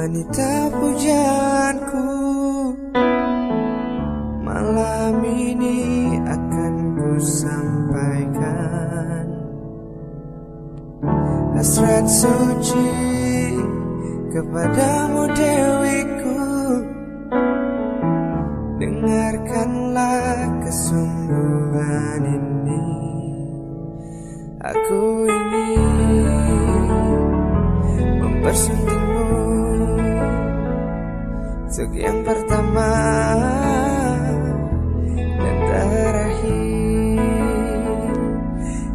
wanita pujaanku. Malam ini akan ku sampaikan hasrat suci kepadamu dewiku. Dengarkanlah kesungguhan ini. Aku ingin mempersuntingmu untuk yang pertama dan terakhir.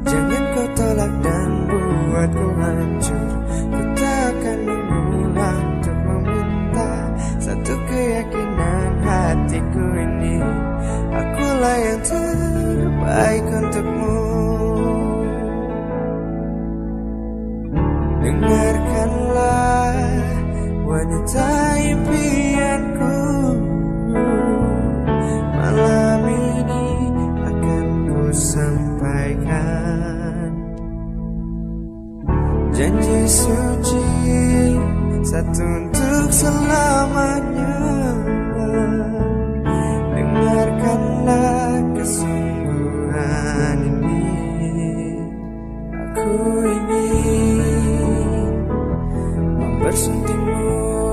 Jangan kau tolak dan buatku hancur. Ku takkan mengulang untuk meminta satu keyakinan hatiku ini. Akulah yang terbaik untukmu. Dengarkanlah wanita impianku. Malam ini akan ku sampaikan janji suci satu untuk selamanya. Dengarkanlah kesungguhan ini. Aku ingin mempersuntingmu